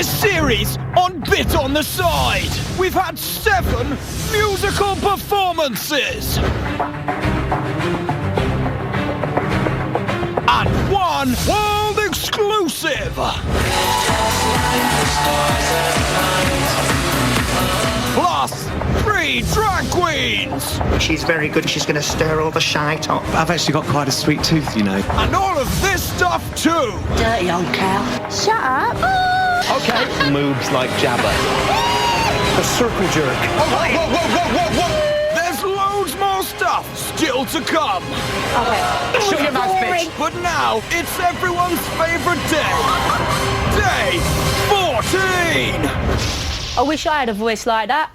Series on Bit on the Side. We've had 7 musical performances. And 1 world exclusive. Plus 3 drag queens. She's very good. She's going to stir all the shite up. I've actually got quite a sweet tooth, you know. And all of this stuff too. Dirty old cow. Shut up. Okay. Moves like Jabba. A circle jerk. Whoa. There's loads more stuff still to come. Okay. Shut your mouth, bitch. But now it's everyone's favourite day. Day 14. I wish I had a voice like that.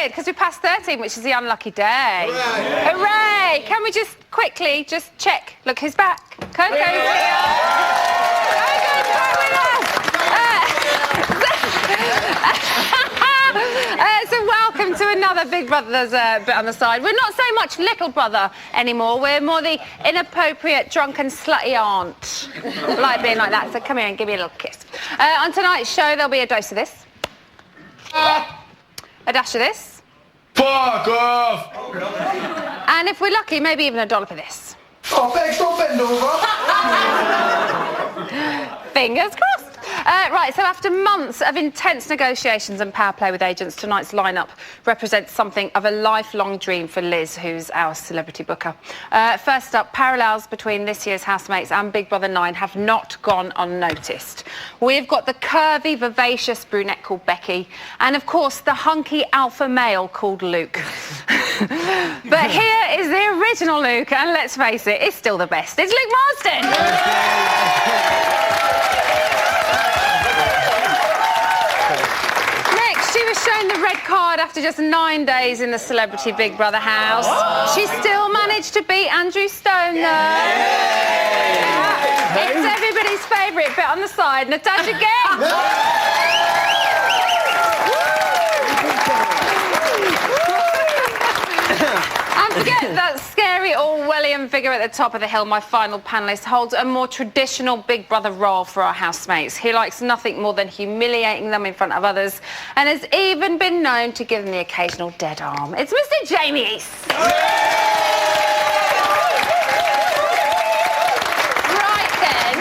Because we passed 13, which is the unlucky day. Hooray! Can we just quickly just check? Look who's back. Coco's here. Coco's back with us. So welcome to another Big Brother's Bit on the Side. We're not so much little brother anymore. We're more the inappropriate, drunken, slutty aunt. Like being like that. So come here and give me a little kiss. On tonight's show, there'll be a dose of this. A dash of this. Fuck off! And if we're lucky, maybe even a dollop of this. Oh, Bex, don't bend over. Fingers crossed. Right, so after months of intense negotiations and power play with agents, tonight's lineup represents something of a lifelong dream for Liz, who's our celebrity booker. First up, parallels between this year's housemates and Big Brother 9 have not gone unnoticed. We've got the curvy, vivacious brunette called Becky, and of course the hunky alpha male called Luke. But here is the original Luke, and let's face it, it's still the best. It's Luke Marsden! She was shown the red card after just 9 days in the Celebrity Big Brother house. She still managed to beat Andrew Stone, though. It's everybody's favourite Bit on the Side, Natasha Gay. And forget that scary Orwellian figure at the top of the hill. My final panellist holds a more traditional Big Brother role for our housemates. He likes nothing more than humiliating them in front of others and has even been known to give them the occasional dead arm. It's Mr. Jamie East. Right then,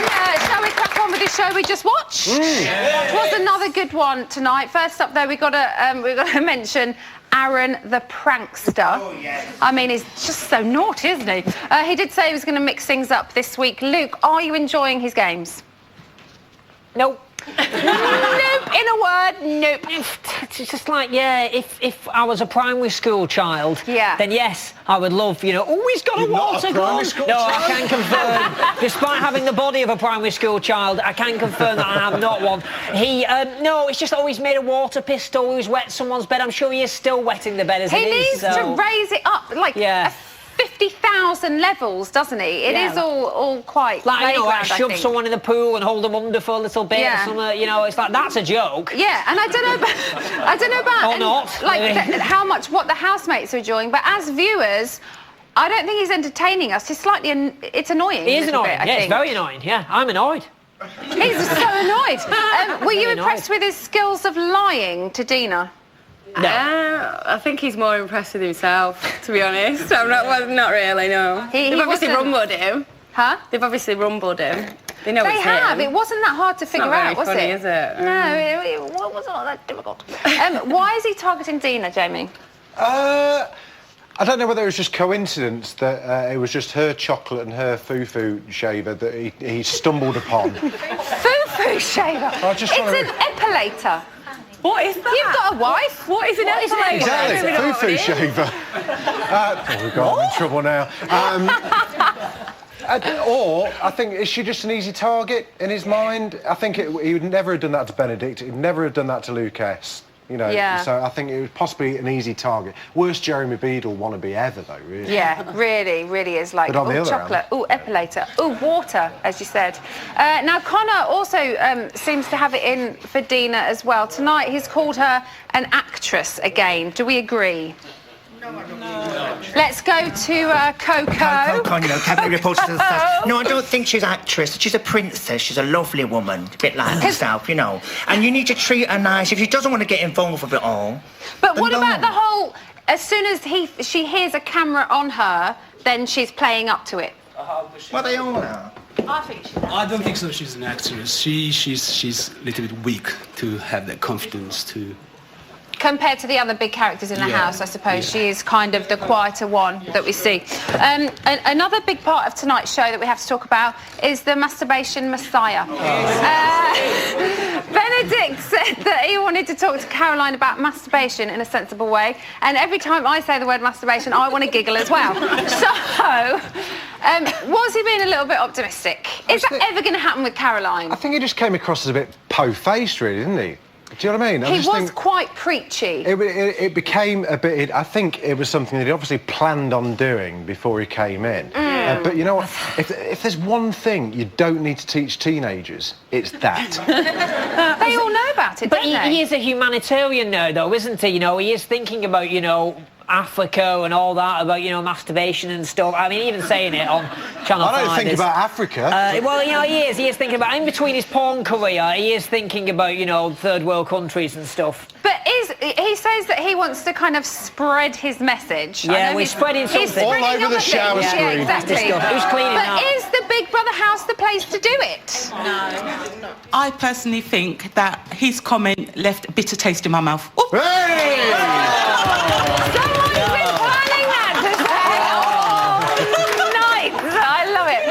shall we crack on with the show we just watched? Was another good one tonight. First up, though, we got to mention Aaron the prankster. Oh, yes. I mean, he's just so naughty, isn't he? He did say he was going to mix things up this week. Luke, are you enjoying his games? Nope. Nope, in a word, nope. It's just like, yeah, if I was a primary school child, Yeah. then yes, I would love, you know, oh, he's got a water gun. No, I can confirm, despite having the body of a primary school child, I can confirm that I am not one. He, no, it's just always made a water pistol, always wet someone's bed. I'm sure he is still wetting the bed as it is. He needs to raise it up, like, Yeah. 50,000 levels, doesn't he? It is all quite like, you know, like playground, I shove think. someone in the pool and hold them under for a little bit Yeah. or something, you know, it's like, that's a joke. Yeah, and I don't know about Or not. like how much what the housemates are enjoying, but as viewers, I don't think he's entertaining us. He's slightly it's annoying. He is a little annoying, bit, I yeah, it's think. very annoying, yeah, I'm annoyed. He's so annoyed. Were you Very impressed with his skills of lying to Dina? No. I think he's more impressed with himself, to be honest. I'm not really, no. They've obviously wasn't- rumbled him. Huh? They've obviously rumbled him. They know They it's have. him. It wasn't that hard to figure not very out, was funny, it? is it? No, it wasn't all that difficult. Why is he targeting Dina, Jamie? I don't know whether it was just coincidence that it was just her chocolate and her foo-foo shaver that he stumbled upon. Foo-foo shaver. just It's wanna- an epilator. What is that? You've got a wife. What is an epilator? Exactly, foo-foo shaver. Oh, God, I'm in trouble now. Or, I think, is she just an easy target in his mind? I think he would never have done that to Benedict. He'd never have done that to Lucas. You know, so I think it was possibly an easy target. Worst Jeremy Beadle wannabe ever, though, really. Yeah, really is like, But on the other chocolate, hand, epilator, water, as you said. Now, Connor also seems to have it in for Dina as well. Tonight, he's called her an actress again. Do we agree? No. Let's go to Coco. Coco, you know, cabaret reporters and stuff. No, I don't think she's an actress. She's a princess. She's a lovely woman, a bit like herself, you know. And you need to treat her nice. If she doesn't want to get involved with it all... But what about the whole... As soon as she hears a camera on her, then she's playing up to it? Well, they all are. I don't think so. She's an actress. She's a little bit weak to have that confidence to... Compared to the other big characters in the house, I suppose she is kind of the quieter one that we see. Another big part of tonight's show that we have to talk about is the masturbation messiah. Benedict said that he wanted to talk to Caroline about masturbation in a sensible way, and every time I say the word masturbation, I want to giggle as well. So, was he being a little bit optimistic? Is that ever going to happen with Caroline? I think he just came across as a bit po-faced, really, didn't he? Do you know what I mean? He was quite preachy. It became a bit... I think it was something that he obviously planned on doing before he came in. But you know what? If there's one thing you don't need to teach teenagers, it's that. They all know about it, but don't they? he is a humanitarian now, though, isn't he? You know, he is thinking about, you know, Africa and all that, about, you know, masturbation and stuff. I mean, even saying it on Channel 5. I don't think about Africa. Well, you know, he is thinking about, in between his porn career, he is thinking about, you know, third world countries and stuff. But he says that he wants to kind of spread his message. Yeah, we're spreading something. He's all over the shower screen. Yeah, exactly. Who's cleaning but up? is the Big Brother house the place to do it? No. I personally think that his comment left a bitter taste in my mouth. Ooh. Hey! Someone's been planning that to say. Oh, nice. I love it.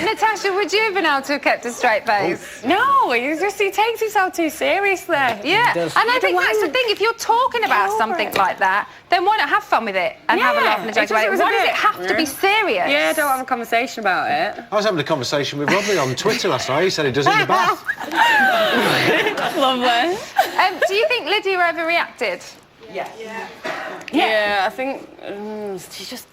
Natasha, would you have been able to have kept a straight face? No, he takes himself too seriously. Yeah, and I think that's the thing. If you're talking about something like that, then why not have fun with it and have a laugh and a joke about it? Why does it have to be serious? Yeah, don't have a conversation about it. I was having a conversation with Rodney on Twitter last night. He said he does it in the bath. Lovely. Do you think Lydia overreacted? Yeah, I think she just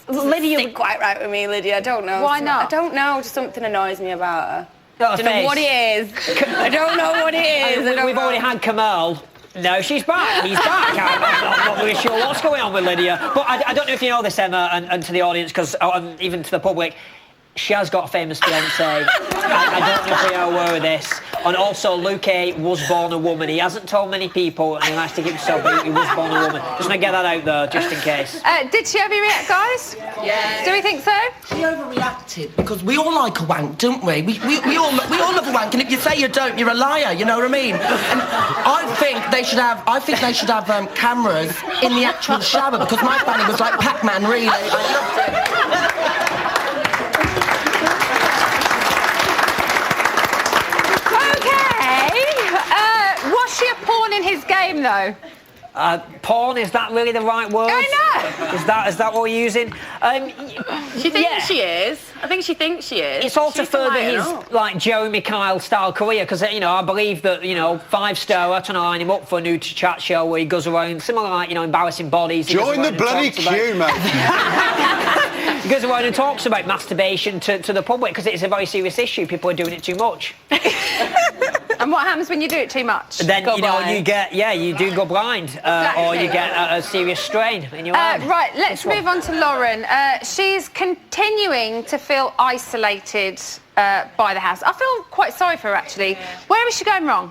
Lydia isn't quite right with me, Lydia. I don't know. Why not? I don't know. Just something annoys me about her. Got I a don't know face. what it is. I don't know what it is. We've already had Kamal. No, she's back. He's back. I'm not really sure what's going on with Lydia. But I don't know if you know this, Emma, and to the audience, because even to the public, she has got a famous fiancé. I don't know if we are aware of this. And also, Luke A was born a woman. He hasn't told many people, and he likes to keep himself, but he was born a woman. Just want to get that out there, just in case. Did she overreact, guys? Yeah. Do we think so? She overreacted because we all like a wank, don't we? We all love a wank, and if you say you don't, you're a liar. You know what I mean? And I think they should have cameras in the actual shower because my family was like Pac-Man, really. I loved it. Was she a pawn in his game, though? Pawn, is that really the right word? I know. Is that what we're using? She thinks she is. I think she thinks she is. It's all to She's further lying his up. like Jeremy Kyle style career, because you know I believe that 5-star are trying to line him up for a new chat show where he goes around similar like embarrassing bodies. Join the bloody queue, mate. He goes around and talks about masturbation to the public because it's a very serious issue. People are doing it too much. And what happens when you do it too much? Then you do go blind, or you get a serious strain in your eye. Right, let's move on to Lauren. She's continuing to feel isolated by the house. I feel quite sorry for her, actually. Yeah. Where is she going wrong?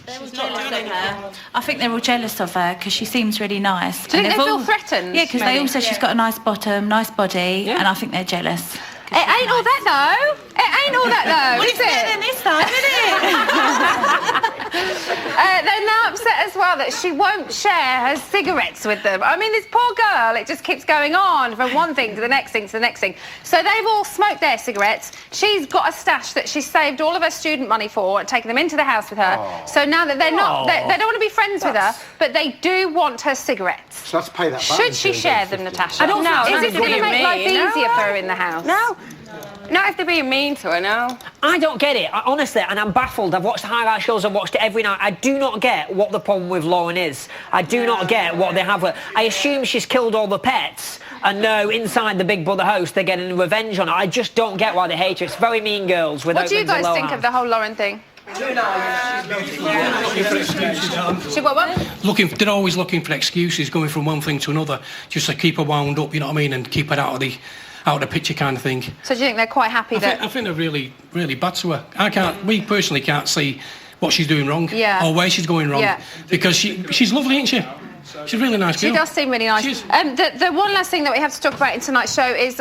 I think they're all jealous of her because she seems really nice. Do you think they feel threatened? Yeah, because they all said she's got a nice bottom, nice body, and I think they're jealous. It ain't all that, though. It ain't all that, though, Well, is it's better it? than this time, isn't it? They're now upset as well that she won't share her cigarettes with them. I mean, this poor girl, it just keeps going on from one thing to the next thing to the next thing. So they've all smoked their cigarettes. She's got a stash that she saved all of her student money for and taken them into the house with her. Oh. So now that they're not, they don't want to be friends with her, but they do want her cigarettes. So let's pay that back. Should she share them, Natasha? I don't know. Is it going to make life easier for her in the house? No. Not if they're being mean to her, no. I don't get it, honestly, and I'm baffled. I've watched the highlight shows, I've watched it every night. I do not get what the problem with Lauren is. I do not get what they have with her. I assume she's killed all the pets, and now inside the Big Brother house they're getting revenge on her. I just don't get why they hate her. It's very Mean Girls. What do you guys think of the whole Lauren thing? They're always looking for excuses, going from one thing to another, just to keep her wound up, you know what I mean, and keep her out of the picture kind of thing. So do you think they're quite happy I think they're really, really bad to her. We personally can't see what she's doing wrong, or where she's going wrong, because she's lovely, isn't she? She's a really nice girl. She does seem really nice. The one last thing that we have to talk about in tonight's show is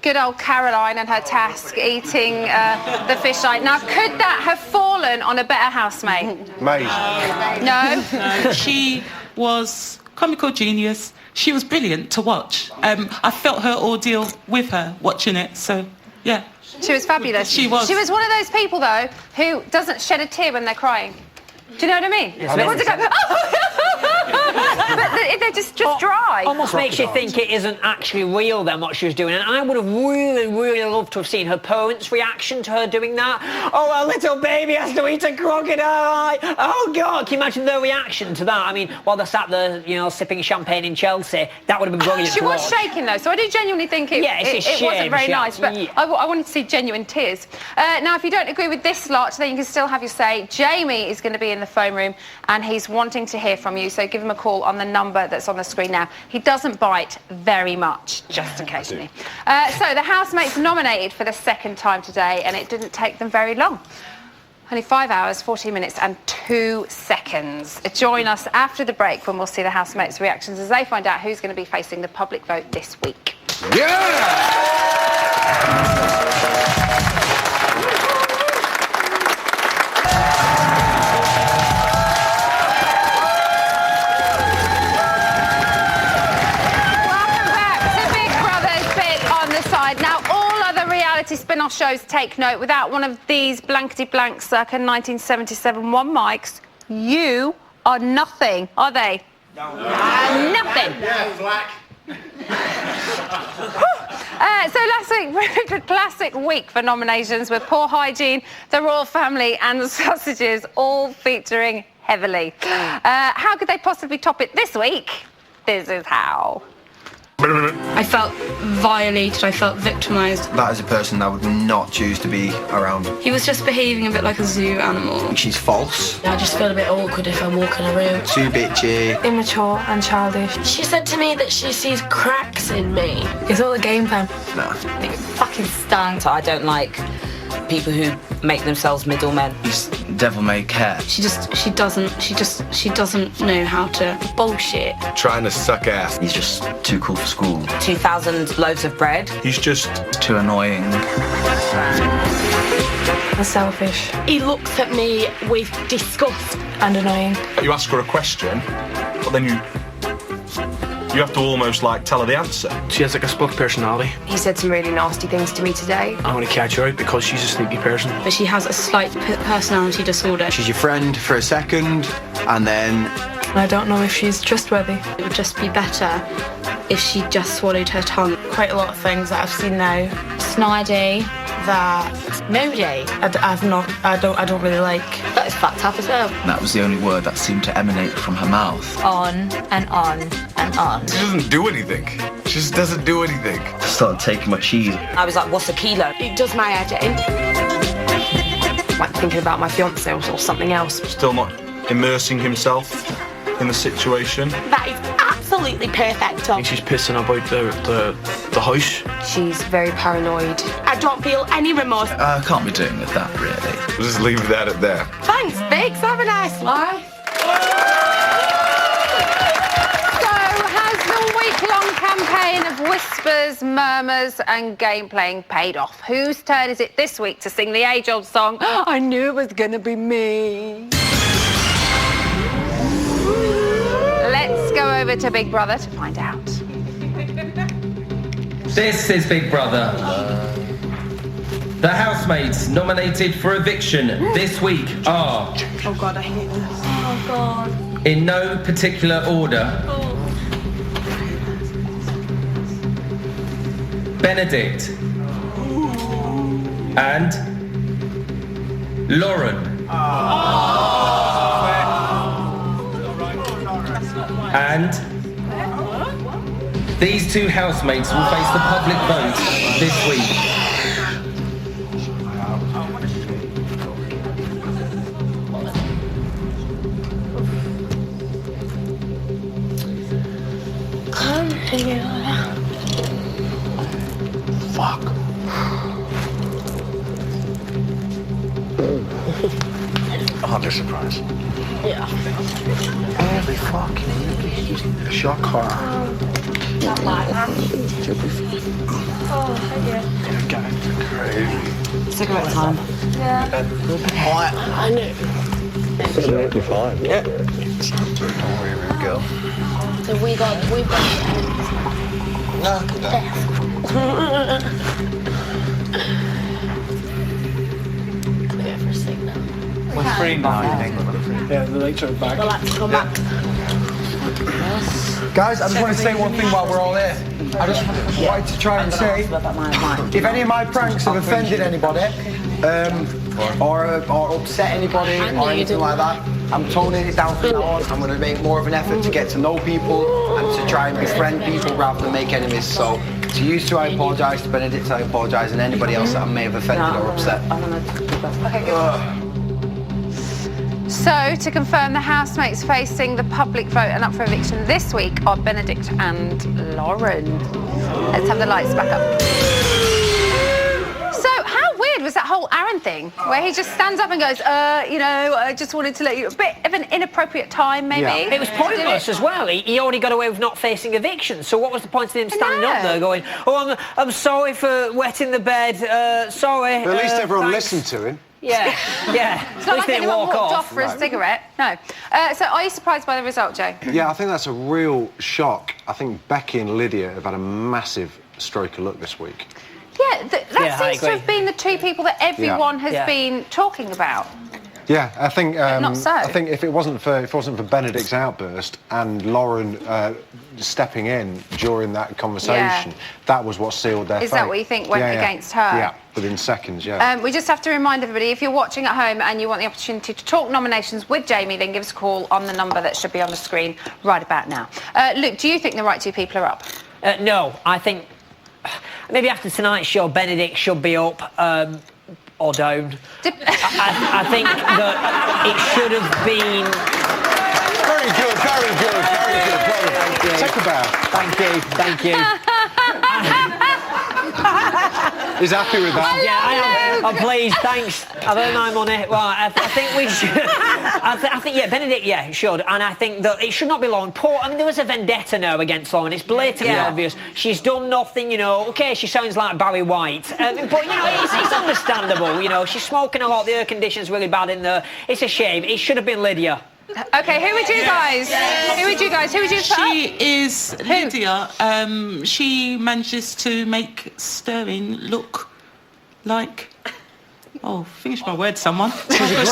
good old Caroline and her task eating the fish eye. Now, could that have fallen on a better housemate? Mate. No? She was comical genius. She was brilliant to watch. I felt her ordeal with her watching it, so, yeah. She was fabulous. She was. She was one of those people, though, who doesn't shed a tear when they're crying. Do you know what I mean? But they're just dry. Almost makes you think it isn't actually real then what she was doing. And I would have really, really loved to have seen her parents' reaction to her doing that. Oh, a little baby has to eat a crocodile. Oh, God. Can you imagine their reaction to that? I mean, while they're sat there, you know, sipping champagne in Chelsea, that would have been brilliant. She was shaking, though, so I do genuinely think it wasn't very nice. But I wanted to see genuine tears. Now, if you don't agree with this lot, then you can still have your say. Jamie is going to be in the phone room, and he's wanting to hear from you, so give him a call on the number that's on the screen now. He doesn't bite very much, just occasionally. So the housemates nominated for the second time today, and it didn't take them very long. Only 5 hours, 14 minutes and 2 seconds. Join us after the break when we'll see the housemates' reactions as they find out who's going to be facing the public vote this week. Spin-off shows take note. Without one of these blankety-blank circa 1977 one mics, you are nothing, are they? No. Nothing. Yeah, black. So last week, a classic week for nominations with Poor Hygiene, The Royal Family and The Sausages all featuring heavily. How could they possibly top it this week? This is how. I felt violated, I felt victimised. That is a person I would not choose to be around. He was just behaving a bit like a zoo animal. She's false. I just feel a bit awkward if I walk in a room. Too bitchy. Immature and childish. She said to me that she sees cracks in me. It's all a game plan. Nah. It fucking stunk. I don't like people who make themselves middlemen. He's devil-may care. She doesn't know how to bullshit. Trying to suck ass. He's just too cool for school. 2,000 loaves of bread. He's just too annoying. And selfish. He looks at me with disgust and annoying. You ask her a question, but then you have to almost like tell her the answer. She has like a split personality. He said some really nasty things to me today. I want to catch her out because she's a sneaky person. But she has a slight personality disorder. She's your friend for a second, and then... I don't know if she's trustworthy. It would just be better if she just swallowed her tongue. Quite a lot of things that I've seen now. Snidey. That moody. I don't really like. That is fucked up as well. That was the only word that seemed to emanate from her mouth. On and on and on. She doesn't do anything. She just doesn't do anything. Started taking my cheese. I was like, what's a kilo? It does my head in. Like thinking about my fiance or something else. Still not immersing himself in the situation. That is absolutely perfect. I think she's pissing about the house. She's very paranoid. I don't feel any remorse. I can't be doing with that, really. We'll just leave that at there. Thanks, Biggs. Have a nice life. So, has the week-long campaign of whispers, murmurs and game playing paid off? Whose turn is it this week to sing the age-old song, I knew it was gonna be me? Let's go over to Big Brother to find out. This is Big Brother. The housemates nominated for eviction this week are... Oh God, I hate this. Oh God. In no particular order. Benedict. and Lauren. And these two housemates will face the public vote this week. Come here. Fuck. Oh, they're surprised. Yeah. Every fucking week, shock horror. Not live. Oh, yeah. Crazy. Cigarette time. Yeah. I knew. It'll be fine. Yeah. Don't worry, baby girl. So we've got No, come down. Can we go for a signal? We're free now, I think. Yeah, the later back. We'll have to come back. Guys, I just want to say one thing while we're all here. I just wanted to try and say, if any of my pranks have offended anybody, or upset anybody, or anything like that, I'm toning it down from now on. I'm going to make more of an effort to get to know people and to try and befriend people rather than make enemies. So, to you two, I apologise. To Benedict, I apologise. And anybody else that I may have offended or upset. Okay, good. So, to confirm, the housemates facing the public vote and up for eviction this week are Benedict and Lauren. Let's have the lights back up. So, how weird was that whole Aaron thing, where he just stands up and goes, I just wanted to let you... A bit of an inappropriate time, maybe? Yeah. It was pointless as well. He already got away with not facing eviction, so what was the point of him standing up there going, oh, I'm sorry for wetting the bed, sorry. But at least everyone thanks. listened to him. Yeah, yeah. It's not like anyone walked off for a cigarette. No. So are you surprised by the result, Joe? Yeah, I think that's a real shock. I think Becky and Lydia have had a massive stroke of luck this week. Yeah, that seems to have been the two people that everyone has been talking about. Yeah, I think. Not so. I think if it wasn't for Benedict's outburst and Lauren stepping in during that conversation, that was what sealed their fate. Is that what you think went against her? Yeah, within seconds. Yeah. We just have to remind everybody, if you're watching at home and you want the opportunity to talk nominations with Jamie, then give us a call on the number that should be on the screen right about now. Luke, do you think the right two people are up? No, I think maybe after tonight's show, Benedict should be up. Or down. I think that it should have been... Very good, very good, very good. Well, take a bow. Thank you. He's happy with that. Yeah, I am. Oh, please, thanks. I've earned my money. Right, I think we should... I think, Benedict, should. And I think that it should not be Lauren. There was a vendetta now against Lauren. It's blatantly obvious. She's done nothing, OK, she sounds like Barry White. But, it's understandable, She's smoking a lot. The air conditioning's really bad in there. It's a shame. It should have been Lydia. OK, who would you guys? Who would you put up? She is Lydia. She manages to make Sterling look like... Oh, finish my word, someone. I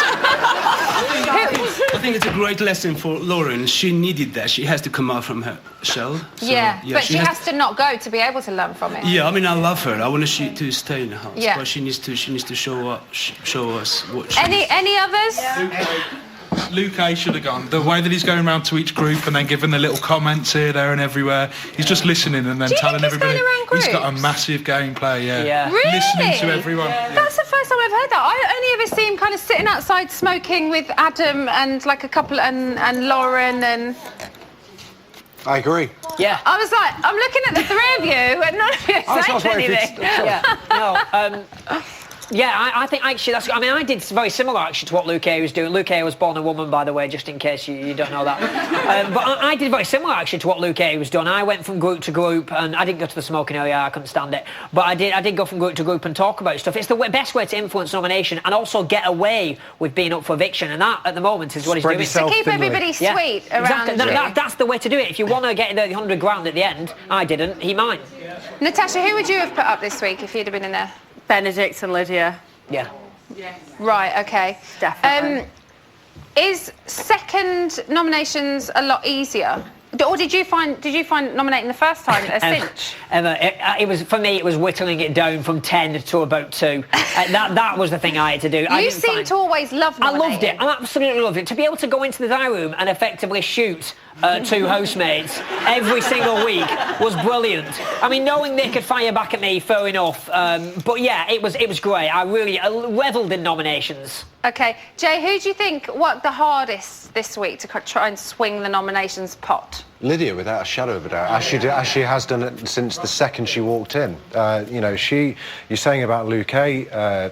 think it's a great lesson for Lauren. She needed that. She has to come out from her shell. So, but she has to not go to be able to learn from it. Yeah, I mean, I love her. I want her to stay in the house. Yeah. But she needs to show us what she Any others? Luke A should have gone. The way that he's going around to each group and then giving the little comments here, there and everywhere. He's just listening and then telling everybody. He's got a massive gameplay, Really? Listening to everyone. That's the first time I've heard that. I only ever see him kind of sitting outside smoking with Adam and like a couple and Lauren and... I agree. Yeah. I was like, I'm looking at the three of you and none of you are saying anything. I think actually that's... I mean, I did very similar actually to what Luke A was doing. Luke A was born a woman, by the way, just in case you don't know that. But I did very similar actually to what Luke A was doing. I went from group to group, and I didn't go to the smoking area. I couldn't stand it. But I did go from group to group and talk about stuff. It's the best way to influence nomination and also get away with being up for eviction. And that, at the moment, is what he's doing. To keep everybody sweet around you. That's the way to do it. If you want to get the 100 grand at the end, I didn't. He might. Natasha, who would you have put up this week if you'd have been in there? Benedict and Lydia. Yeah. Right, OK. Definitely. Is second nominations a lot easier Or did you find nominating the first time a cinch? Emma, it was for me. It was whittling it down from 10 to about 2. That was the thing I had to do. You seem to always love nominating. I loved it. I absolutely loved it. To be able to go into the dining room and effectively shoot 2 housemates every single week was brilliant. I mean, knowing they could fire back at me, fair enough. But yeah, it was great. I really revelled in nominations. Okay, Jay, who do you think worked the hardest this week to try and swing the nominations pot? Lydia, without a shadow of a doubt, as she has done it since the second she walked in. You know, you're saying about Luke kind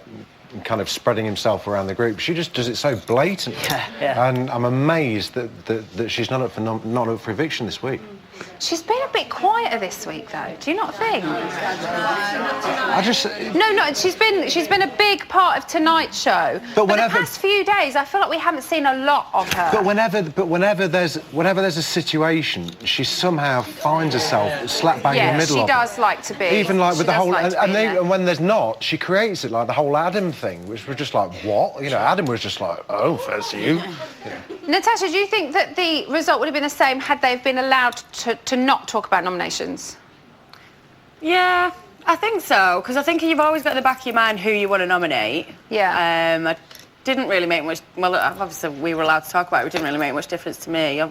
of spreading himself around the group. She just does it so blatantly. Yeah. And I'm amazed that she's not up for eviction this week. She's been a bit quieter this week, though. Do you not think? I just... No, she's been a big part of tonight's show. But the past few days, I feel like we haven't seen a lot of her. But whenever there's a situation, she somehow finds herself slap bang in the middle of it. Yeah, she does like to be. Even like with the whole... And when there's not, she creates it, like the whole Adam thing, which was just like, what? You know, Adam was just like, oh, first you. Yeah. Natasha, do you think that the result would have been the same had they been allowed to not talk about nominations? Yeah, I think so, because I think you've always got in the back of your mind who you want to nominate. Yeah. I didn't really make much... Well, obviously, we were allowed to talk about it. It didn't really make much difference to me.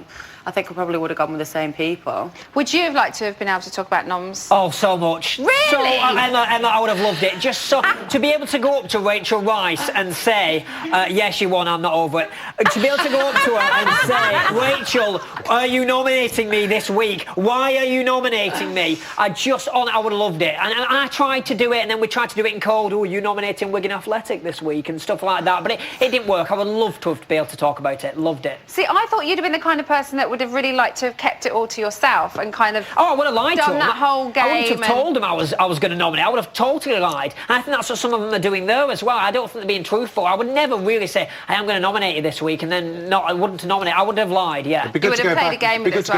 I think I probably would have gone with the same people. Would you have liked to have been able to talk about noms? Oh, so much. Really? So, Emma, I would have loved it. Just so to be able to go up to Rachel Rice and say, yes, you won, I'm not over it. To be able to go up to her and say, Rachel, are you nominating me this week? Why are you nominating me? I would have loved it. And I tried to do it, and then we tried to do it in code. Oh, you nominating Wigan Athletic this week and stuff like that. But it didn't work. I would love to have been able to talk about it. Loved it. See, I thought you'd have been the kind of person that would have really liked to have kept it all to yourself and kind of I would have lied to them. That whole game. I wouldn't have told them I was going to nominate. I would have totally lied. And I think that's what some of them are doing there as well. I don't think they're being truthful. I would never really say, I am going to nominate you this week, and then I wouldn't nominate. I would have lied, yeah. It'd be good to go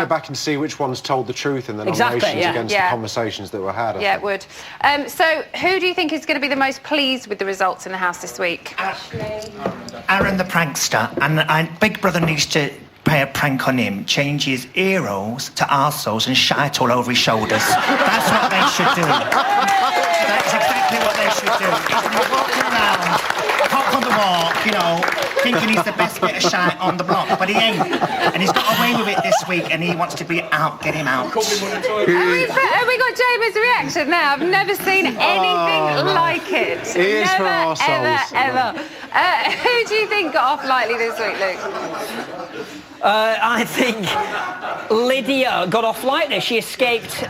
back and see which ones told the truth in the nominations against the conversations that were had. It would. So who do you think is going to be the most pleased with the results in the house this week? Aaron the prankster, and Big Brother needs to play a prank on him, change his earholes to arseholes and shite all over his shoulders. That's what they should do. That's exactly what they should do. He's going to be walking around, cock on the walk, you know, thinking he's the best bit of shite on the block, but he ain't. And he's got away with it this week, and he wants to be out. Get him out. Have we got Jamie's reaction now? I've never seen anything like it. It is for arseholes. Ever. Who do you think got off lightly this week, Luke? I think Lydia got off lightly. She escaped,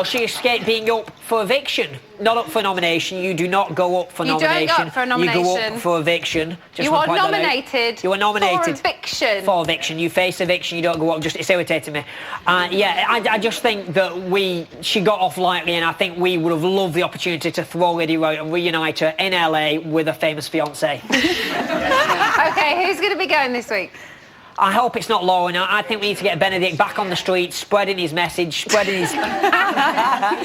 she escaped being up for eviction, not up for nomination. You do not go up for nomination. You don't go up for nomination. You go up for eviction. You are nominated. You are nominated for eviction. For eviction. You face eviction. You don't go up. It's irritating me. I just think that she got off lightly, and I think we would have loved the opportunity to throw Lydia out and reunite her in LA with a famous fiance. Okay, who's going to be going this week? I hope it's not Lauren. I think we need to get Benedict back on the streets, spreading his message, spreading his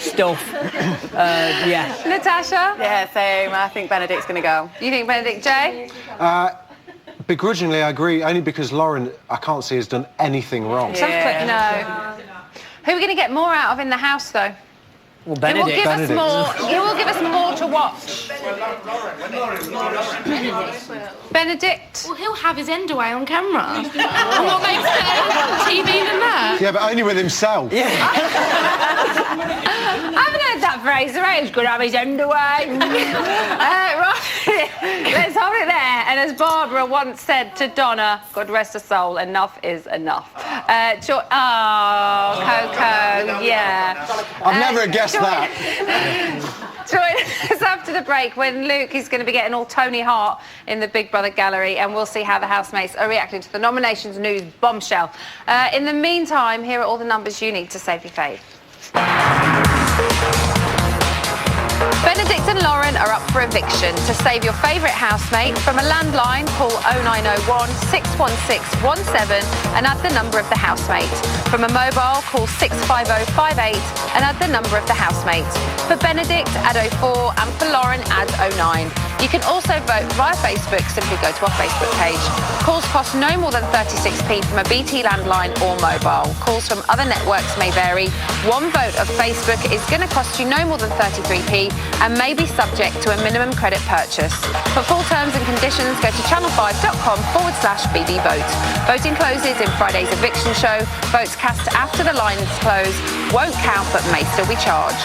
stuff. Natasha? Yeah, same. I think Benedict's going to go. You think Benedict, Jay? Begrudgingly, I agree, only because Lauren, I can't see, has done anything wrong. Exactly. No. Who are we going to get more out of in the house, though? Well, Benedict. He will give us more to watch. Benedict? Well, he'll have his end away on camera. And what makes better TV than that? Yeah, but only with himself. Yeah. I haven't heard that phrase. Right, he's going to have his end away. Right, let's hold it there. And as Barbara once said to Donna, God rest her soul, enough is enough. Coco, yeah. I've never guessed that. Join us after the break when Luke is going to be getting all Tony Hart in the Big Brother gallery, and we'll see how the housemates are reacting to the nominations news bombshell. In the meantime, here are all the numbers you need to save your fave. Benedict and Lauren are up for eviction. To save your favourite housemate, from a landline, call 0901 616 17 and add the number of the housemate. From a mobile, call 65058 and add the number of the housemate. For Benedict, add 04, and for Lauren, add 09. You can also vote via Facebook. Simply go to our Facebook page. Calls cost no more than 36p from a BT landline or mobile. Calls from other networks may vary. One vote of Facebook is going to cost you no more than 33p and may be subject to a minimum credit purchase. For full terms and conditions, go to channel5.com/BBVote. Voting closes in Friday's eviction show. Votes cast after the lines close won't count but may still be charged.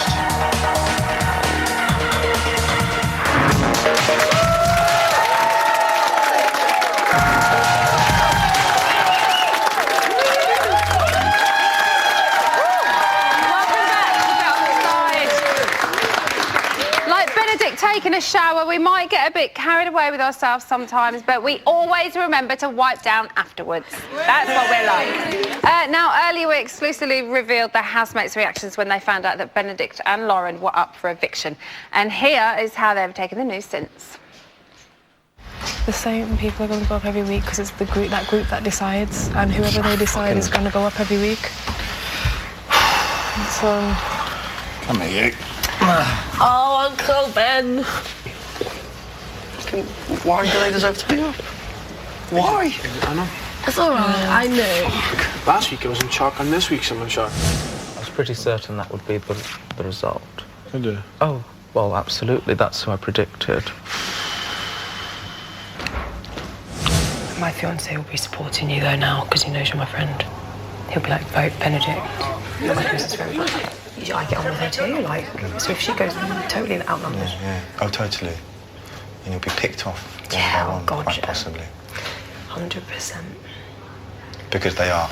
Taking a shower, we might get a bit carried away with ourselves sometimes, but we always remember to wipe down afterwards. That's what we're like. Now, earlier we exclusively revealed the housemates' reactions when they found out that Benedict and Lauren were up for eviction. And here is how they've taken the news since. The same people are going to go up every week because it's that group that decides, and whoever they decide is going to go up every week. So... Come here, you. Oh, Uncle Ben. Why do they deserve to be up? Why? I know. It's all right, I know. Last week I was in shock, and this week I'm in shock. I was pretty certain that would be the result. Did you? Oh, well, absolutely. That's who I predicted. My fiancé will be supporting you, though, now, because he knows you're my friend. He'll be like, vote Benedict. You're my closest friend. I get on with her too, like, so if she goes totally outnumbered. Yeah. Oh, totally. And you'll be picked off one by one, quite possibly. 100%. Because they are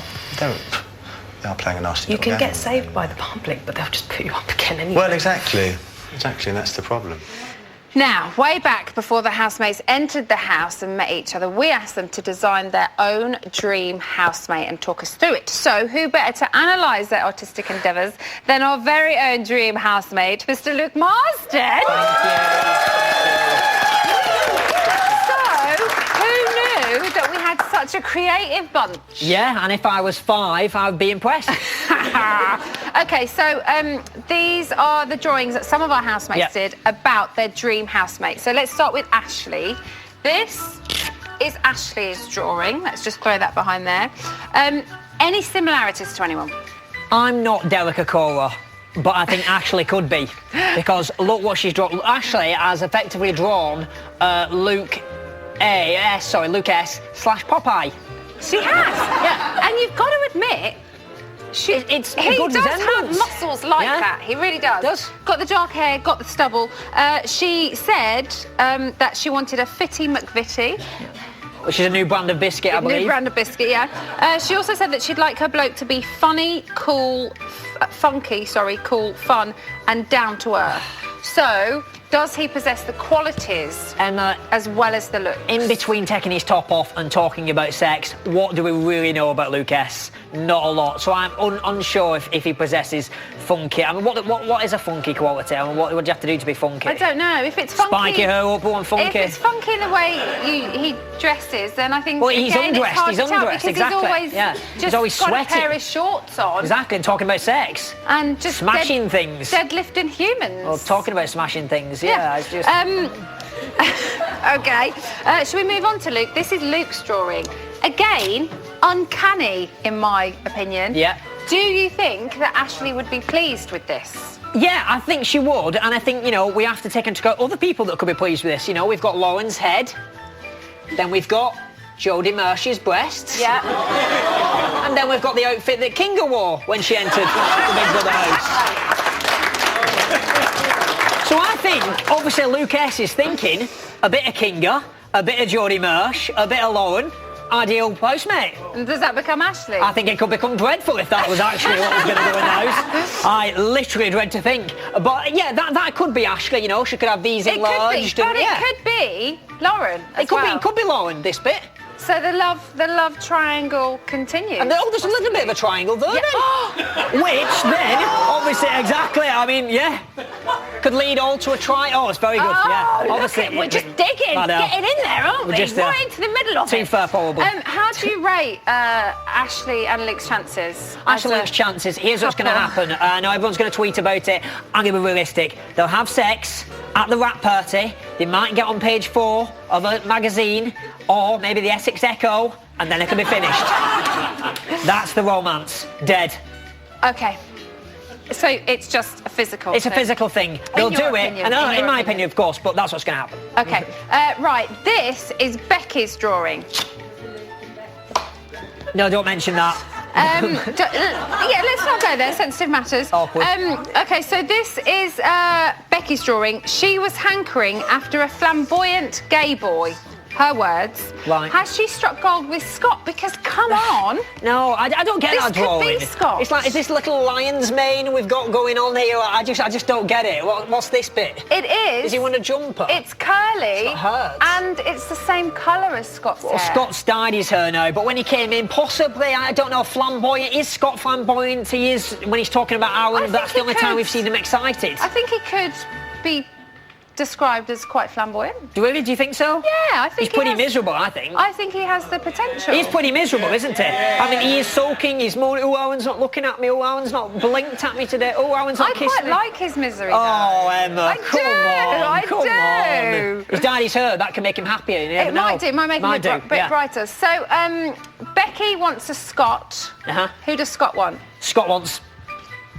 playing a nasty You little can game. get saved by the public, but they'll just put you up again anyway. Well, exactly, and that's the problem. Now, way back before the housemates entered the house and met each other, we asked them to design their own dream housemate and talk us through it. So, who better to analyse their artistic endeavours than our very own dream housemate, Mr. Luke Marsden? That we had such a creative bunch. Yeah, and if I was 5, I would be impressed. OK, so these are the drawings that some of our housemates did about their dream housemate. So let's start with Ashley. This is Ashley's drawing. Let's just throw that behind there. Any similarities to anyone? I'm not Delica Cora, but I think Ashley could be, because look what she's drawn. Ashley has effectively drawn Luke S/Popeye. She has? Yeah. And you've got to admit, he does have muscles like that. He really does. Got the dark hair, got the stubble. She said that she wanted a Fitty McVitie. Which is a new brand of biscuit, I believe. New brand of biscuit, yeah. She also said that she'd like her bloke to be funny, cool, cool, fun, and down to earth. So, does he possess the qualities as well as the look? In between taking his top off and talking about sex, what do we really know about Luke S? Not a lot. So I'm unsure if he possesses funky. I mean, what is a funky quality? I mean, what do you have to do to be funky? I don't know. If it's funky... Spiky hair up, one funky. If it's funky in the way he dresses, then I think... Well, he's undressed. It's hard He's to tell undressed, because exactly. He's always sweating. got a pair of shorts on. Exactly, and talking about sex. And just... Smashing things. Deadlifting humans. Well, talking about smashing things, it's just... OK. Shall we move on to Luke? This is Luke's drawing. Again, uncanny, in my opinion. Yeah. Do you think that Ashley would be pleased with this? Yeah, I think she would, and I think, we have to take into account other people that could be pleased with this. We've got Lauren's head, then we've got Jodie Mersh's breasts. Yeah. And then we've got the outfit that Kinga wore when she entered the Big Brother house. So I think, obviously, Luke S is thinking a bit of Kinga, a bit of Jodie Mersh, a bit of Lauren. Ideal housemate. And does that become Ashley? I think it could become dreadful if that was actually what was going to go in the house. I literally dread to think. But yeah, that could be Ashley, She could have these enlarged. But it could be Lauren. It could be Lauren, this bit. So the love triangle continues. And there's a little bit of a triangle there then. Which then, obviously, exactly, I mean, yeah. could lead all to a try. Oh, it's very good. Yeah, obviously we're just digging, getting in there, aren't we? Just, right into the middle of it. Too far, probably. How do you rate Ashley and Luke's chances? Ashley and Luke's chances. Here's what's going to happen. Now everyone's going to tweet about it. I'm going to be realistic. They'll have sex at the wrap party. They might get on page 4 of a magazine, or maybe the Essex Echo, and then it can be finished. That's the romance. Dead. Okay. So it's just a physical It's a physical thing. They'll do it. And in my opinion, of course, but that's what's going to happen. Okay. Right. This is Becky's drawing. No, don't mention that. Yeah, let's not go there. Sensitive matters. Awkward. Okay, so this is Becky's drawing. She was hankering after a flamboyant gay boy. Her words. Right. Has she struck gold with Scott? Because come on. No, I don't get that drawing. This could be Scott. It's like, is this little lion's mane we've got going on here? I just don't get it. What's this bit? It is. Is he wearing a jumper? It's curly. It's hers. And it's the same colour as Scott's hair. Scott's dyed his hair now, but when he came in, possibly, I don't know, flamboyant. Is Scott flamboyant? He is when he's talking about Aaron. That's the only time we've seen him excited. I think he could be described as quite flamboyant. Do you think so? Yeah, I think he's pretty miserable, I think. I think he has the potential. He's pretty miserable, isn't he? I mean, he is sulking, he's moaning, oh, Aaron's not looking at me, oh, Aaron's not blinked at me today, oh, Aaron's not kissed me. I quite like his misery, Oh, Emma, come I on. He's dyed his hair, that can make him happier, you never know. Might do, it might make him a bit brighter. So, Becky wants a Scott. Who does Scott want? Scott wants...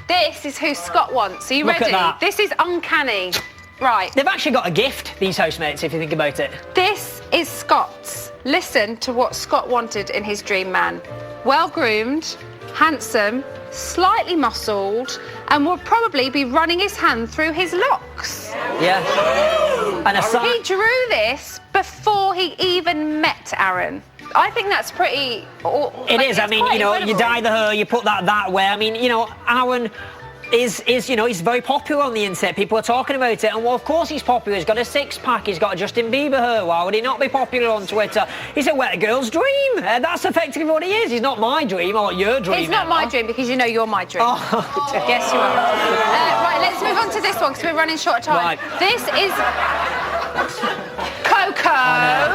This is who Scott wants. Are you Look ready? at that. This is uncanny. Right. They've actually got a gift, these housemates, if you think about it. This is Scott's. Listen to what Scott wanted in his dream man. Well-groomed, handsome, slightly muscled, and will probably be running his hand through his locks. Yeah. And he drew this before he even met Aaron. I think that's pretty... It is. I mean, you know, you dye the hair, you put that way. I mean, you know, Aaron... is you know, he's very popular on the internet. People are talking about it, and well, of course he's popular. He's got a six-pack. He's got a Justin Bieber hair. Why would he not be popular on Twitter? He's a wet girl's dream. That's effectively what he is. He's not my dream or your dream. It's not my dream because you know you're my dream. Oh. Yes, you are. Right, let's move on to this one because we're running short of time. Right. This is Coco.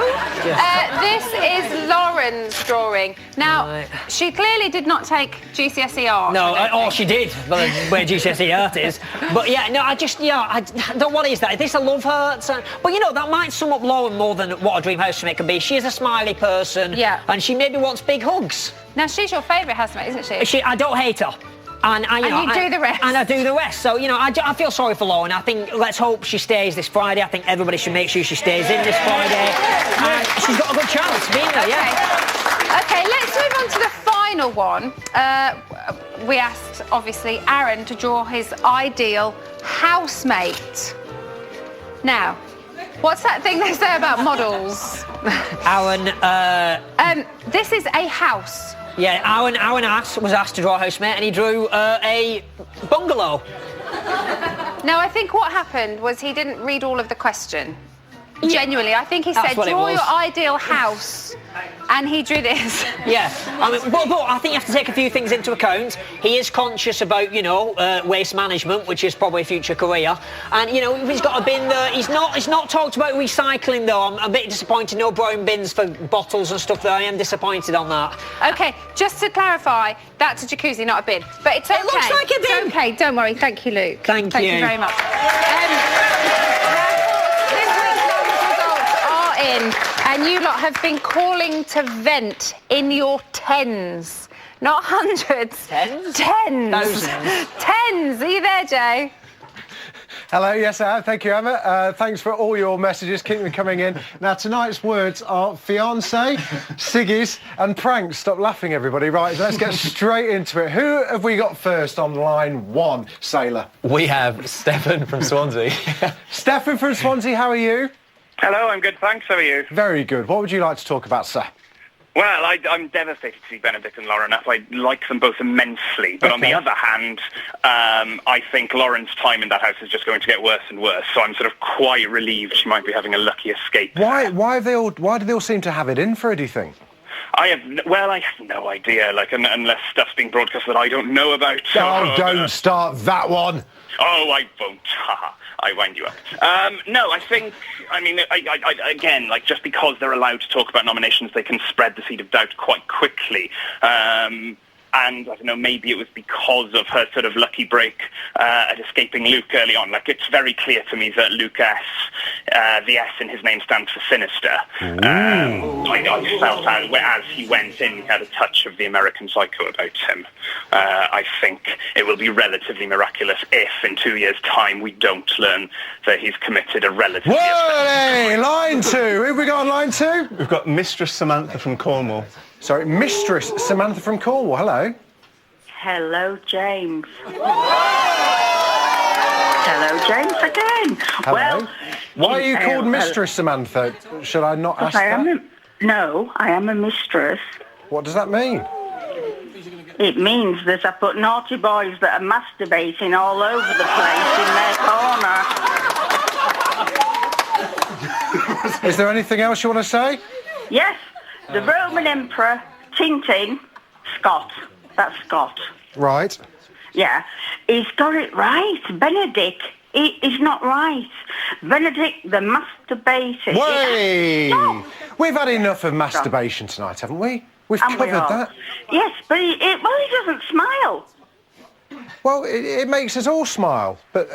This is Lauren's drawing. Now, she clearly did not take GCSE art. No, she did. Where GCSE art is. But yeah, no, I don't. What is that? Is this a love hurt? But you know, that might sum up Lauren more than what a dream housemate can be. She is a smiley person. Yeah. And she maybe wants big hugs. Now, she's your favourite housemate, isn't she? I don't hate her. And you do the rest. And I do the rest. So, you know, I feel sorry for Lauren. I think let's hope she stays this Friday. I think everybody should make sure she stays in this Friday. And she's got a good chance being there, yeah. Okay, let's move on to the final one. We asked, obviously, Aaron to draw his ideal housemate. Now, what's that thing they say about models? Aaron, this is a house. Yeah, Aaron was asked to draw a housemate, and he drew a bungalow. Now, I think what happened was he didn't read all of the question. Genuinely, I think he said, draw your ideal house, and he drew this. Yeah, I mean, but I think you have to take a few things into account. He is conscious about, you know, waste management, which is probably a future career, and you know, he's got a bin there. He's not talked about recycling though. I'm a bit disappointed. No brown bins for bottles and stuff there. I am disappointed on that. Okay, just to clarify, that's a jacuzzi, not a bin. But it's okay. It looks like a bin. It's okay. Don't worry. Thank you, Luke. Thank you very much. And you lot have been calling to vent in your tens, not hundreds. Tens? Tens. Thousands. Tens. Are you there, Jay? Hello, yes I am. Thank you, Emma. Thanks for all your messages. Keep them coming in. Now, tonight's words are fiancé, ciggies and pranks. Stop laughing, everybody. Right, let's get straight into it. Who have we got first on line one, Sailor? We have Stefan from Swansea. Stefan from Swansea, how are you? Hello, I'm good, thanks. How are you? Very good. What would you like to talk about, sir? Well, I'm devastated to see Benedict and Lauren. I like them both immensely. But on the other hand, I think Lauren's time in that house is just going to get worse and worse. So I'm sort of quite relieved she might be having a lucky escape. Why do they all seem to have it in for her, do you think? I have no idea, like, unless stuff's being broadcast that I don't know about. Oh, don't start that one. Oh, I won't. I wind you up. No, I think, I mean, I again, like, just because they're allowed to talk about nominations, they can spread the seed of doubt quite quickly. And, I don't know, maybe it was because of her sort of lucky break at escaping Luke early on. Like, it's very clear to me that Luke S., the S in his name stands for sinister. I felt as he went in, he had a touch of the American Psycho about him. I think it will be relatively miraculous if, in 2 years' time, we don't learn that he's committed a relatively... Hey, line 2. Who have we got on line 2? We've got Mistress Samantha from Cornwall. Sorry, Mistress Samantha from Cornwall. Hello. Hello, James. Hello, James again. Hello. Well, why are you called Mistress Samantha? Should I not ask that? No, I am a mistress. What does that mean? It means that I put naughty boys that are masturbating all over the place in their corner. Is there anything else you want to say? Yes. The Roman Emperor, Tintin, Scott. That's Scott. Right. Yeah. He's got it right. Benedict is not right. Benedict the masturbator. Wait! We've had enough of masturbation tonight, haven't we? We've covered that. Yes, but he doesn't smile. Well, it makes us all smile, but...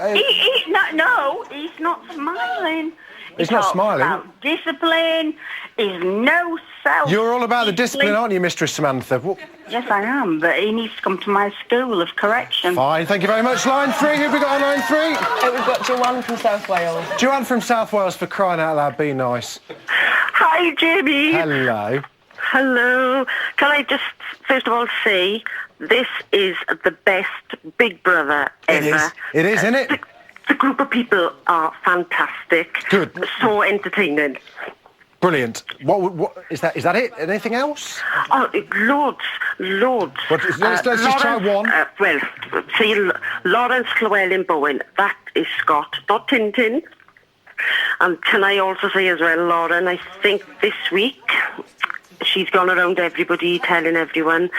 No, he's not smiling. He's not smiling. About discipline, is no self. You're all about the discipline, aren't you, Mistress Samantha? Yes, I am, but he needs to come to my school of correction. Fine, thank you very much. Line 3, who have we got on line 3? We've got Joanne from South Wales. Joanne from South Wales, for crying out loud, be nice. Hi, Jimmy. Hello. Hello. Can I just, first of all, say, this is the best Big Brother ever. It is, isn't it? The group of people are fantastic. Good. So entertaining. Brilliant. What is that? Is that it? Anything else? Oh, loads. Let's just try one. See, Lawrence Llewellyn-Bowen, that is Scott, not Tintin. And can I also say as well, Lauren, I think this week she's gone around everybody telling everyone,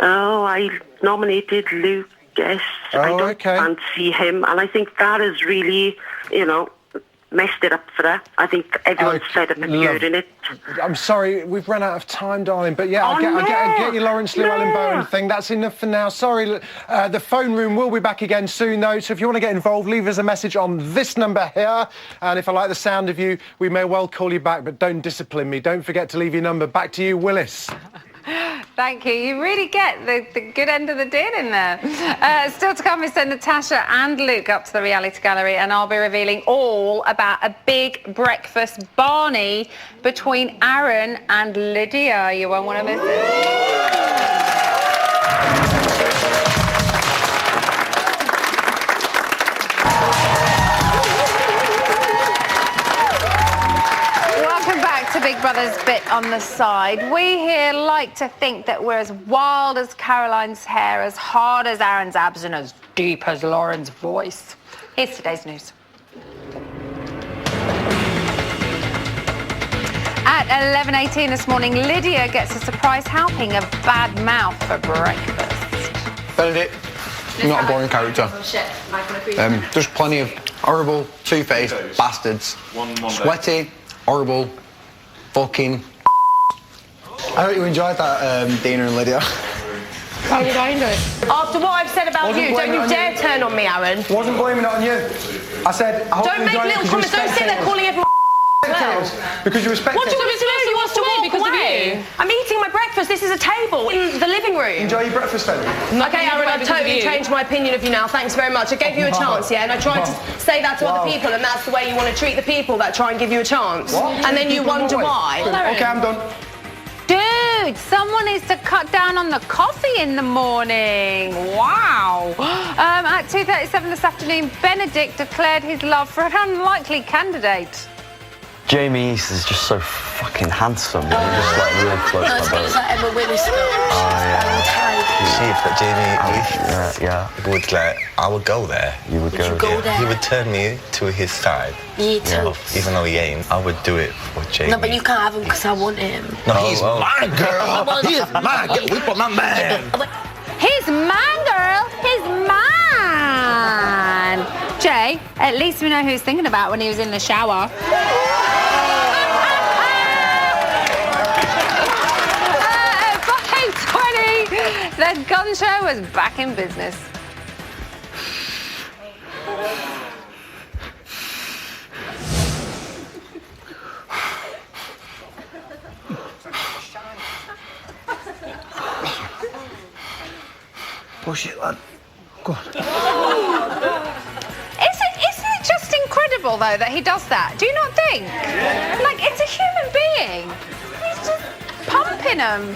oh, I nominated Luke. Yes, I don't fancy him, and I think that has really, messed it up for her. I think everyone's fed up of hearing it. I'm sorry, we've run out of time, darling, but yeah, I'll get you Lawrence Llewellyn-Bowen thing. That's enough for now. Sorry, the phone room will be back again soon, though, so if you want to get involved, leave us a message on this number here, and if I like the sound of you, we may well call you back, but don't discipline me. Don't forget to leave your number. Back to you, Willis. Thank you. You really get the good end of the deal in there. Still to come is send Natasha and Luke up to the reality gallery, and I'll be revealing all about a big breakfast Barney between Aaron and Lydia. You won't want to miss it. Big Brother's bit on the side. We here like to think that we're as wild as Caroline's hair, as hard as Aaron's abs, and as deep as Lauren's voice. Here's today's news. At 11:18 this morning, Lydia gets a surprise helping of bad mouth for breakfast. Benedict, not a boring character. There's plenty of horrible, two-faced bastards. Sweaty, horrible, fucking. I hope you enjoyed that, Dina and Lydia. How did I know? After what I've said about you, don't you dare turn on me, Aaron. Wasn't blaming it on you. I said, I hope don't make little comments. Don't sit there calling everyone because you respect What do you want me to do? You want to walk because away? Of you? I'm eating my breakfast. This is a table in the living room. Enjoy your breakfast then. Okay, Aaron, I've totally changed my opinion of you now. Thanks very much. I gave you a chance, yeah, and I tried to say that to other people, and that's the way you want to treat the people that try and give you a chance. And then you wonder why. Okay, I'm done. Dude, someone needs to cut down on the coffee in the morning. Wow. At 2:37 this afternoon, Benedict declared his love for an unlikely candidate. Jamie East is just so fucking handsome. He just like really floats my boat. Like Emma Willis. See if that Jamie would I would go there. You would go there? He would turn me to his side. Me too. Even though he ain't, I would do it for Jamie. No, but you can't have him because I want him. No, he's my girl. He's my girl. We put my man. He's my girl. He's mine. Jay, at least we know who he's thinking about when he was in the shower. The gun show was back in business. Push it, lad. Go on. Isn't it just incredible, though, that he does that? Do you not think? Like, it's a human being. He's just pumping them.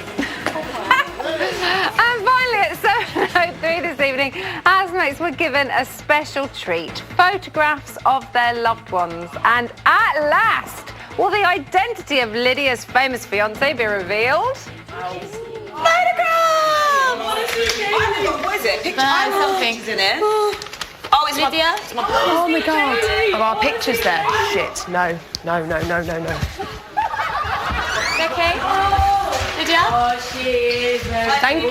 And finally, at 7:03 this evening, housemates were given a special treat. Photographs of their loved ones. And at last, will the identity of Lydia's famous fiancé be revealed? Photograph! What is it? Picture? Something's in it. Oh, it's Lydia? Oh my God. Are our pictures there? Shit. No. Okay. Lydia? Oh, she is. Thank you.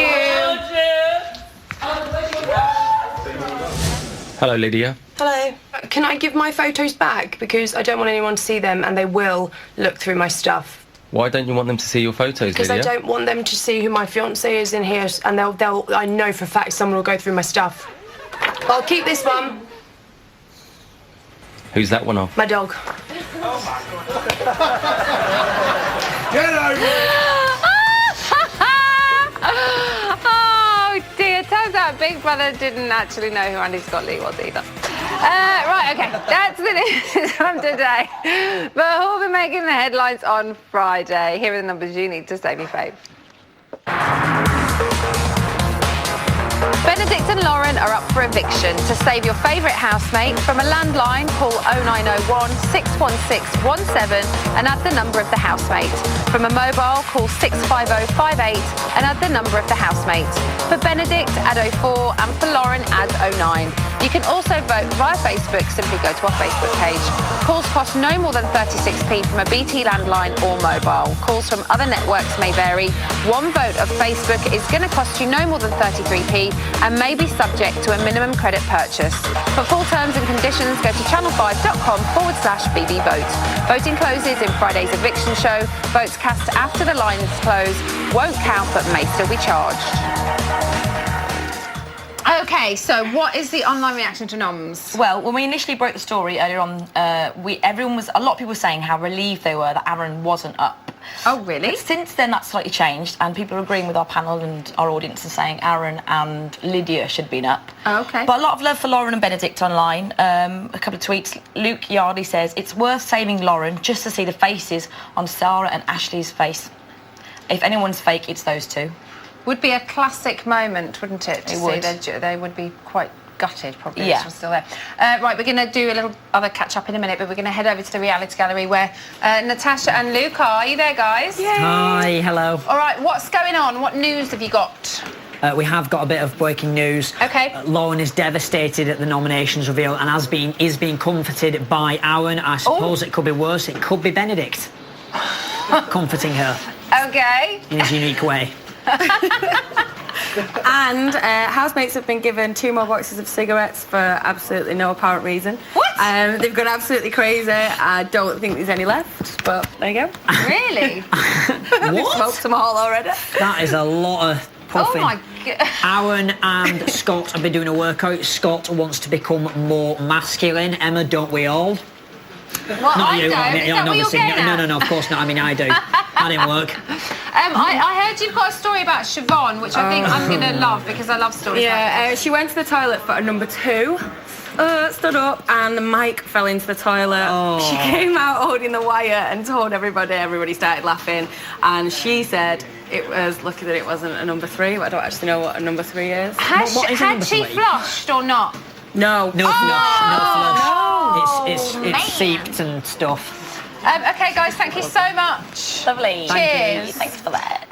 Hello, Lydia. Hello. Can I give my photos back? Because I don't want anyone to see them and they will look through my stuff. Why don't you want them to see your photos, Because Lydia? I don't want them to see who my fiancé is in here and I know for a fact someone will go through my stuff. I'll keep this one. Who's that one of? My dog. Get over it! Oh dear, turns out Big Brother didn't actually know who Andy Scott Lee was either. Right, okay, that's the news from today. But who'll be making the headlines on Friday? Here are the numbers you need to save your fave. Benedict and Lauren are up for eviction. To save your favourite housemate, from a landline, call 0901 616 17 and add the number of the housemate. From a mobile, call 65058 and add the number of the housemate. For Benedict, add 04 and for Lauren, add 09. You can also vote via Facebook. Simply go to our Facebook page. Calls cost no more than 36p from a BT landline or mobile. Calls from other networks may vary. One vote of Facebook is going to cost you no more than 33p and may be subject to a minimum credit purchase. For full terms and conditions, go to channel5.com/BBVote. Voting closes in Friday's eviction show. Votes cast after the lines close won't count but may still be charged. Okay, so what is the online reaction to Noms? Well, when we initially broke the story earlier on, a lot of people were saying how relieved they were that Aaron wasn't up. Oh, really? But since then, that's slightly changed, and people are agreeing with our panel and our audience and saying Aaron and Lydia should have been up. Oh, okay. But a lot of love for Lauren and Benedict online. A couple of tweets. Luke Yardley says, it's worth saving Lauren just to see the faces on Sarah and Ashley's face. If anyone's fake, it's those two. Would be a classic moment, wouldn't it? To It see would. They would be quite gutted, probably, Yeah. if she's still there. Right, we're going to do a little other catch-up in a minute, but we're going to head over to the reality gallery where Natasha and Luke are. Are you there, guys? Yay. Hi, hello. All right, what's going on? What news have you got? We have got a bit of breaking news. Okay. Lauren is devastated at the nominations reveal and is being comforted by Aaron. I suppose it could be worse. It could be Benedict comforting her Okay. in his unique way. And housemates have been given 2 more boxes of cigarettes for absolutely no apparent reason. What? They've gone absolutely crazy. I don't think there's any left, but there you go. Really? They've smoked them all already. That is a lot of puffing. Oh, my God. Aaron and Scott have been doing a workout. Scott wants to become more masculine. Emma, don't we all? Well, Not I you. don't. I mean, Is that what you're getting at? No, of course not. I mean, I do. That didn't work. I heard you've got a story about Siobhan, which I think I'm going to love because I love stories like Yeah, she went to the toilet for number 2. Stood up and the mic fell into the toilet. Oh. She came out holding the wire and told everybody. Everybody started laughing, and she said it was lucky that it wasn't a number 3. But I don't actually know what a number 3 is. Had she flushed or not? No. No flush. Oh, It's seeped and stuff. Okay, guys, thank you so much. Lovely. Cheers. Thanks for that.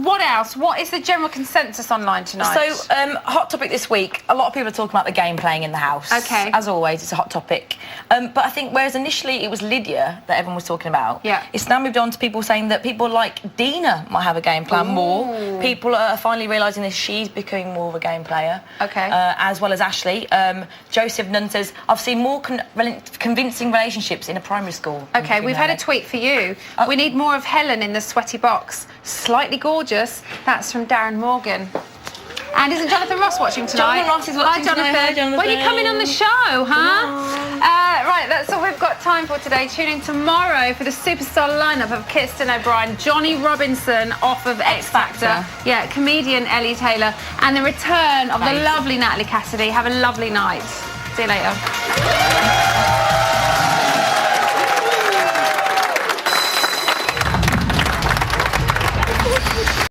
What else? What is the general consensus online tonight? So, hot topic this week. A lot of people are talking about the game playing in the house. Okay. As always, it's a hot topic. But I think whereas initially it was Lydia that everyone was talking about, it's now moved on to people saying that people like Dina might have a game plan more. People are finally realising that she's becoming more of a game player. Okay. As well as Ashley. Joseph Nunn says, I've seen more convincing relationships in a primary school. Okay, we've had a tweet for you. We need more of Helen in the sweaty box. Slightly gorgeous. That's from Darren Morgan. And isn't Jonathan Ross watching tonight? Jonathan Ross is watching tonight. Hi, Jonathan. When are you coming on the show, huh? Right, that's all we've got time for today. Tune in tomorrow for the superstar lineup of Kirsten O'Brien, Johnny Robinson off of X Factor. Yeah, comedian Ellie Taylor, and the return of the lovely Natalie Cassidy. Have a lovely night. See you later.